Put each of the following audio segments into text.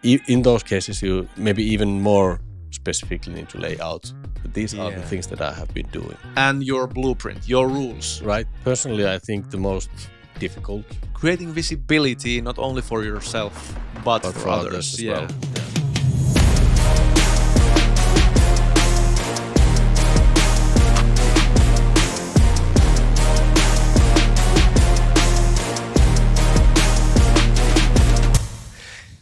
in those cases, you maybe even more specifically need to lay out. But these are the things that I have been doing. And your blueprint, your rules. Right. Personally, I think the most difficult. Creating visibility not only for yourself, but for others. As well.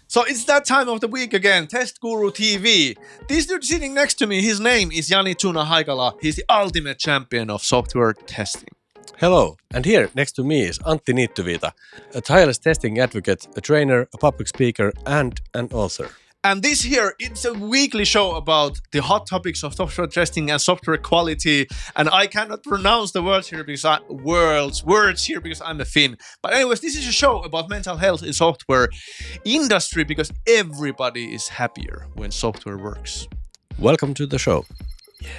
So it's that time of the week again, Test Guru TV. This dude sitting next to me, his name is Jani Tuna Haikala. He's the ultimate champion of software testing. Hello, and here next to me is Antti Niittyviita, a tireless testing advocate, a trainer, a public speaker, and an author. And this here, it's a weekly show about the hot topics of software testing and software quality. And I cannot pronounce the words here because I'm a Finn. But anyways, this is a show about mental health in software industry because everybody is happier when software works. Welcome to the show. Yeah.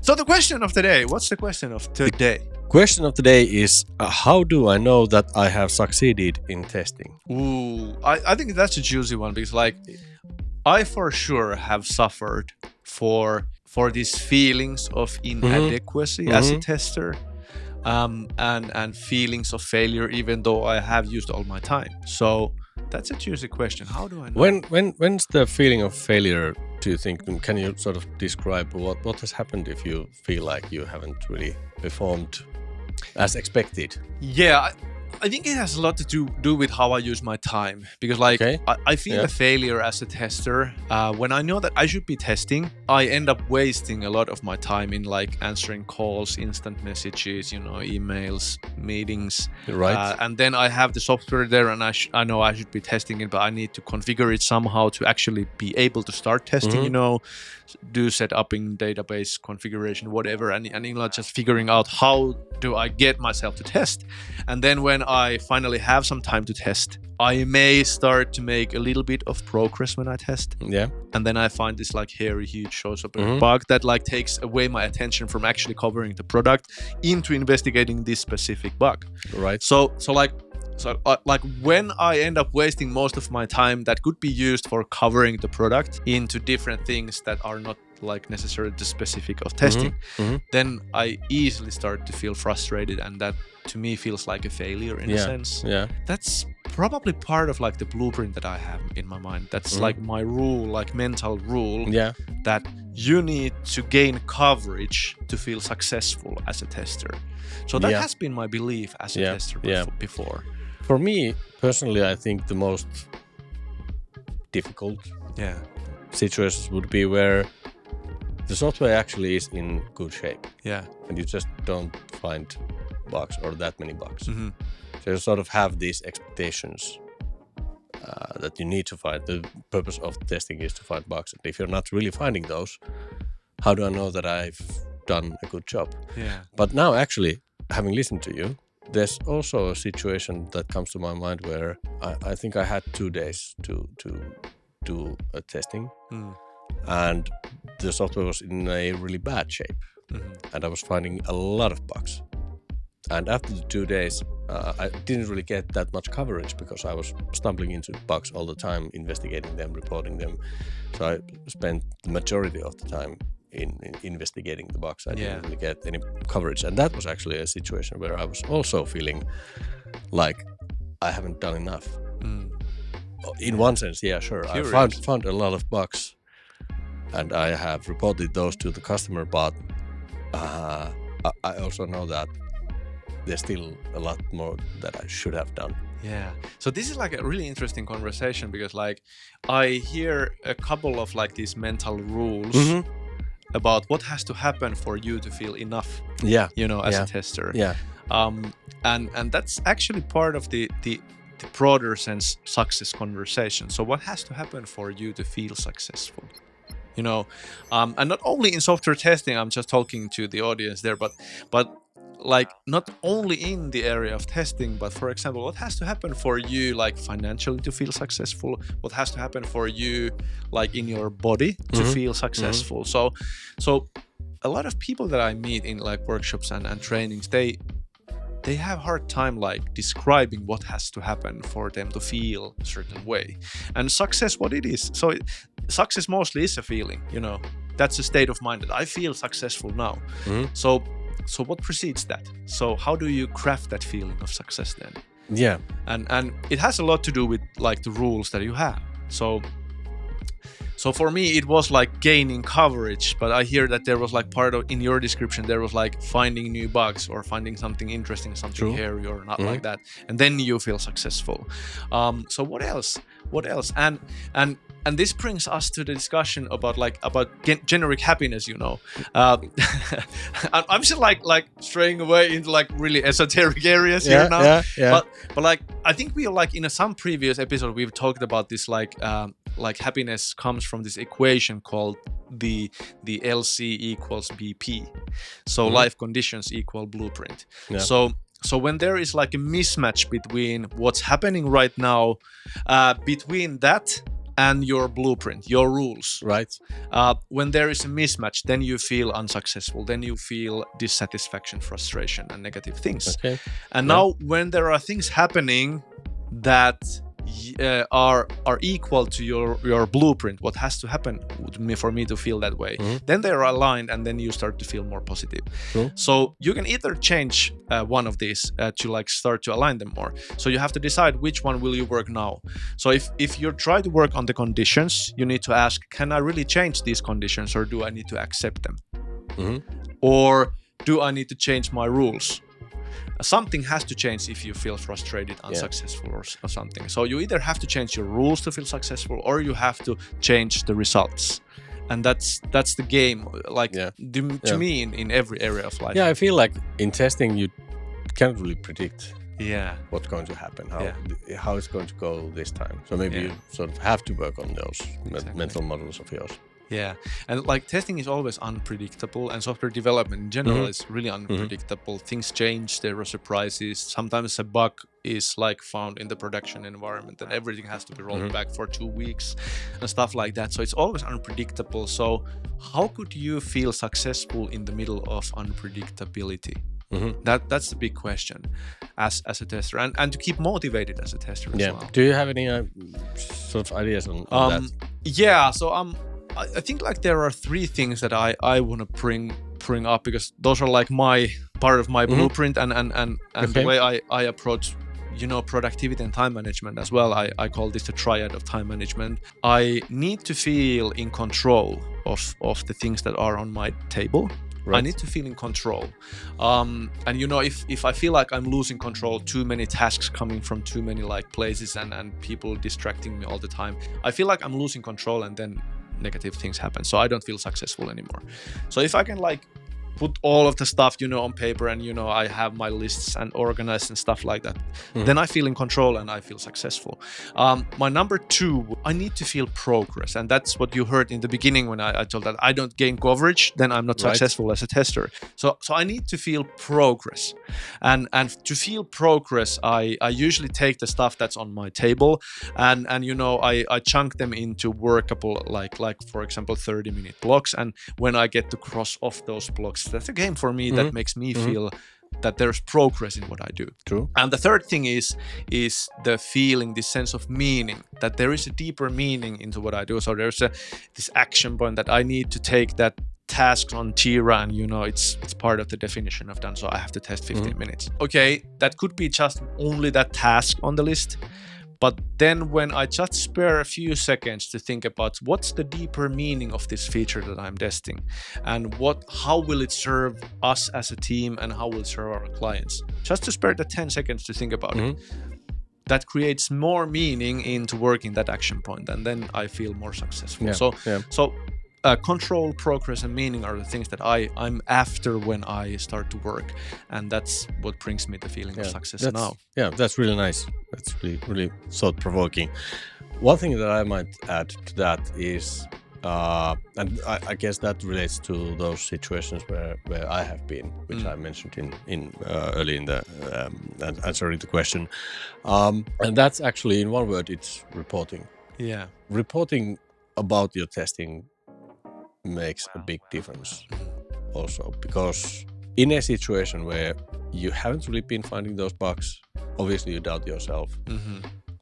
So the question of the day, what's the question of today? Question of the day is, how do I know that I have succeeded in testing? Ooh, I think that's a juicy one because I for sure have suffered for these feelings of inadequacy as a tester and feelings of failure even though I have used all my time. So that's a juicy question. How do I know? When's the feeling of failure, do you think? Can you sort of describe what has happened if you feel like you haven't really performed as expected? Yeah, I think it has a lot to do with how I use my time because I feel a failure as a tester when I know that I should be testing. I end up wasting a lot of my time in answering calls, instant messages, emails, meetings, right? And then I have the software there and I know I should be testing it, but I need to configure it somehow to actually be able to start testing, do setup-ing, database configuration, whatever, and just figuring out how do I get myself to test. And then when I finally have some time to test, I may start to make a little bit of progress when I test. Yeah. And then I find this hairy, huge shows up a bug that takes away my attention from actually covering the product into investigating this specific bug. Right. So when I end up wasting most of my time that could be used for covering the product into different things that are not necessarily the specific of testing, then I easily start to feel frustrated, and that to me feels like a failure in a sense. Yeah. That's probably part of the blueprint that I have in my mind. That's my rule, mental rule, that you need to gain coverage to feel successful as a tester. So that has been my belief as a tester before. For me, personally, I think the most difficult situations would be where the software actually is in good shape. Yeah. And you just don't find bugs or that many bugs. So you sort of have these expectations that you need to find. The purpose of testing is to find bugs. And if you're not really finding those, how do I know that I've done a good job? Yeah. But now actually, having listened to you, there's also a situation that comes to my mind where I think I had 2 days to do a testing, and the software was in a really bad shape, and I was finding a lot of bugs. And after the 2 days, I didn't really get that much coverage because I was stumbling into bugs all the time, investigating them, reporting them. So I spent the majority of the time in investigating the bugs. I didn't really get any coverage, and that was actually a situation where I was also feeling like I haven't done enough. In one sense, sure. Curious. I found a lot of bugs, and I have reported those to the customer, but I also know that there's still a lot more that I should have done. Yeah. So this is a really interesting conversation because I hear a couple of these mental rules about what has to happen for you to feel enough. As a tester. Yeah. And that's actually part of the broader sense success conversation. So what has to happen for you to feel successful? And not only in software testing, I'm just talking to the audience there, but not only in the area of testing, but for example, what has to happen for you financially to feel successful? What has to happen for you in your body to feel successful? So a lot of people that I meet in workshops and trainings, they have hard time like describing what has to happen for them to feel a certain way. And success, what it is. So success mostly is a feeling, that's a state of mind that I feel successful now. So what precedes that? So how do you craft that feeling of success then? Yeah. And it has a lot to do with like the rules that you have. So for me, it was like gaining coverage, but I hear that there was like part of, in your description, there was like finding new bugs or finding something interesting, something hairy or not like that. And then you feel successful. So what else? And this brings us to the discussion about generic happiness, I'm just like straying away into like really esoteric areas here now. Yeah. But like, I think we are like in some previous episode, we've talked about this like happiness comes from this equation called the LC equals BP. So life conditions equal blueprint. Yeah. So when there is like a mismatch between what's happening right now, between that and your blueprint, your rules. Right. When there is a mismatch, then you feel unsuccessful. Then you feel dissatisfaction, frustration, and negative things. Okay. And now when there are things happening that are equal to your blueprint, what has to happen for me to feel that way, then they are aligned, and then you start to feel more positive. So you can either change one of these to like start to align them more. So you have to decide which one will you work now. So if you try to work on the conditions, you need to ask, can I really change these conditions, or do I need to accept them? Or do I need to change my rules? Something has to change if you feel frustrated, unsuccessful, or something. So you either have to change your rules to feel successful, or you have to change the results. And that's the game, like to me in every area of life. Yeah, I feel like in testing you can't really predict what's going to happen, how it's going to go this time. So maybe you sort of have to work on those mental models of yours. Yeah, and like testing is always unpredictable, and software development in general is really unpredictable. Things change, there are surprises. Sometimes a bug is like found in the production environment and everything has to be rolled back for 2 weeks and stuff like that. So it's always unpredictable. So how could you feel successful in the middle of unpredictability? That's the big question as a tester, and to keep motivated as a tester as well. Do you have any sort of ideas on that? Yeah, so I think like there are 3 things that I want to bring up, because those are like my part of my blueprint and the way I approach productivity and time management as well. I call this the triad of time management. I need to feel in control of the things that are on my table. Right. I need to feel in control. And if I feel like I'm losing control, too many tasks coming from too many like places and people distracting me all the time, I feel like I'm losing control, and then negative things happen. So I don't feel successful anymore. So if I can like put all of the stuff on paper, and I have my lists and organized and stuff like that, then I feel in control and I feel successful. My number 2, I need to feel progress, and that's what you heard in the beginning when I told that I don't gain coverage, then I'm not successful as a tester. So I need to feel progress, and to feel progress, I usually take the stuff that's on my table and I chunk them into workable, like for example 30-minute blocks, and when I get to cross off those blocks, that's a game for me that makes me feel that there's progress in what I do. True. And the third thing is the feeling, this sense of meaning, that there is a deeper meaning into what I do. So there's this action point that I need to take that task on Jira, and it's part of the definition of done. So I have to test 15 minutes. Okay, that could be just only that task on the list. But then when I just spare a few seconds to think about what's the deeper meaning of this feature that I'm testing, and how will it serve us as a team, and how will it serve our clients, just to spare the 10 seconds to think about it, that creates more meaning into working that action point, and then I feel more successful. So control, progress, and meaning are the things that I'm after when I start to work, and that's what brings me the feeling of success now. Yeah, that's really nice. That's really, really thought-provoking. One thing that I might add to that is, and I guess that relates to those situations where I have been, which I mentioned in early in the answering the question, and that's actually in one word, it's reporting. Yeah, reporting about your testing makes a big difference also, because in a situation where you haven't really been finding those bugs, obviously you doubt yourself.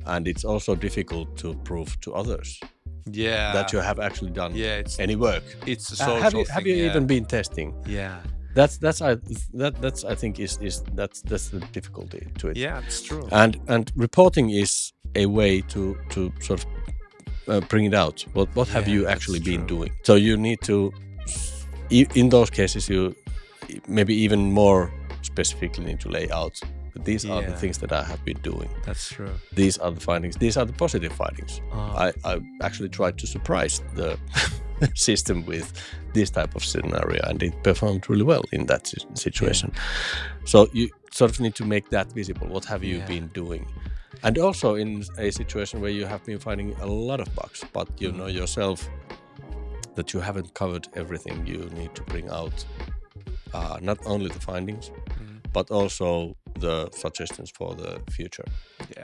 And it's also difficult to prove to others that you have actually done any work. It's a social have you even been testing? That's I think is that's the difficulty to it. Yeah, it's true. And reporting is a way to sort of bring it out. What have you actually been doing? So you need to, in those cases, you maybe even more specifically need to lay out. These are the things that I have been doing. That's true. These are the findings. These are the positive findings. I actually tried to surprise the system with this type of scenario, and it performed really well in that situation. So you sort of need to make that visible. What have you been doing? And also in a situation where you have been finding a lot of bugs, but you know yourself that you haven't covered everything, you need to bring out not only the findings, but also the suggestions for the future.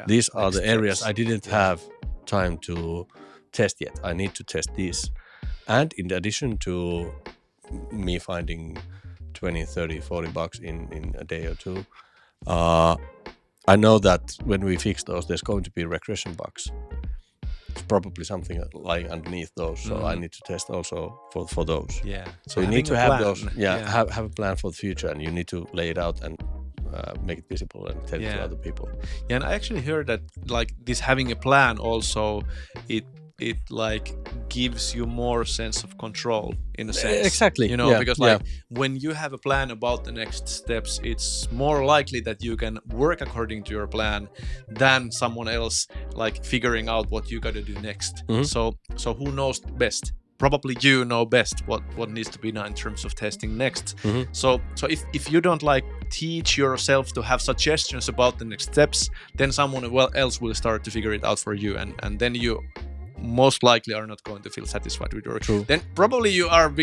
These are the areas I didn't have time to test yet. I need to test these. And in addition to me finding 20, 30, 40 bugs in a day or two, I know that when we fix those, there's going to be regression bugs. It's probably something lying underneath those, so I need to test also for those. So you need to have those. Have a plan for the future, and you need to lay it out and make it visible and tell it to other people. And I actually heard that like this having a plan also it like gives you more sense of control in a sense. Exactly. You know, because like when you have a plan about the next steps, it's more likely that you can work according to your plan than someone else like figuring out what you got to do next. So who knows best? Probably you know best what needs to be done in terms of testing next. So if you don't like teach yourself to have suggestions about the next steps, then someone else will start to figure it out for you, and then you most likely are not going to feel satisfied with your work. Then probably you are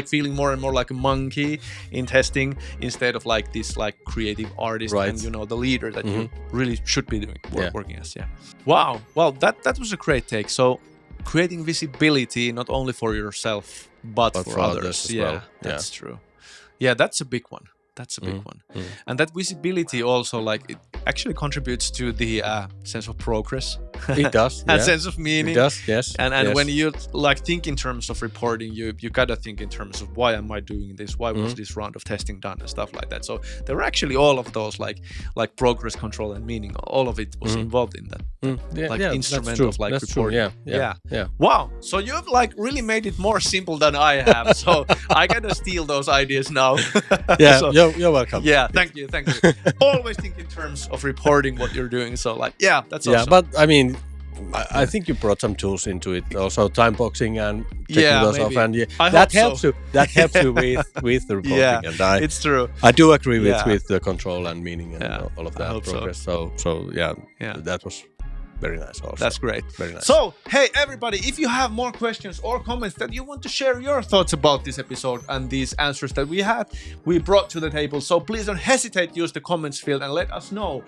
feeling more and more like a monkey in testing instead of like this like creative artist and the leader that you really should be doing working as. Wow. Well, that was a great take. So creating visibility not only for yourself but for others as well. That's true. That's a big one. That's a big one. And that visibility also like it actually contributes to the sense of progress. It does. And sense of meaning. It does, yes. And when you like think in terms of reporting, you gotta think in terms of why am I doing this? Why was this round of testing done and stuff like that? So there were actually all of those like progress control and meaning. All of it was involved in that. Instrument of like that's reporting. True. Wow. So you've like really made it more simple than I have. So I gotta steal those ideas now. So, you're welcome. Thank you. Always think in terms of reporting what you're doing. So like, that's awesome. But I mean, I think you brought some tools into it, also time boxing and checking those off, and that helps you. That helps you with the reporting. And it's true. I do agree with the control and meaning and all of that progress. So that was very nice also. That's great. Very nice. So, hey everybody, if you have more questions or comments that you want to share your thoughts about this episode and these answers that we brought to the table, so please don't hesitate to use the comments field and let us know.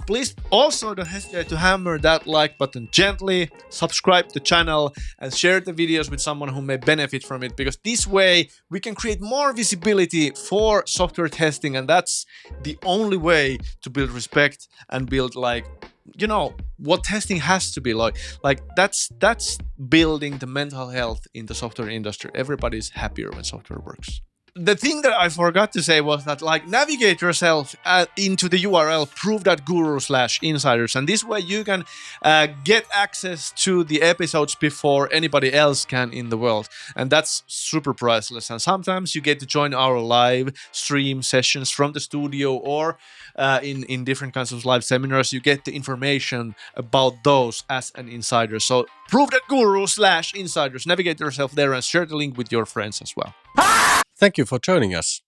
Please also don't hesitate to hammer that like button gently, subscribe to the channel, and share the videos with someone who may benefit from it, because this way we can create more visibility for software testing, and that's the only way to build respect and build like what testing has to be like that's building the mental health in the software industry. Everybody's happier when software works. The thing that I forgot to say was that like navigate yourself into the URL prove.guru/insiders, and this way you can get access to the episodes before anybody else can in the world, and that's super priceless. And sometimes you get to join our live stream sessions from the studio or in different kinds of live seminars. You get the information about those as an insider. So prove.guru/insiders, navigate yourself there and share the link with your friends as well. Thank you for joining us.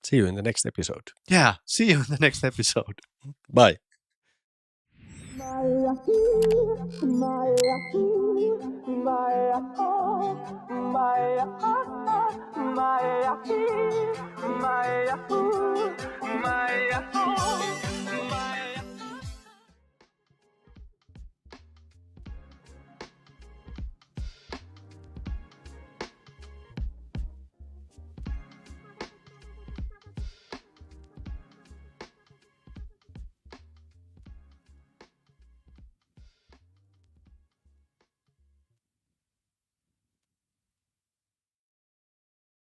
See you in the next episode. See you in the next episode. Bye.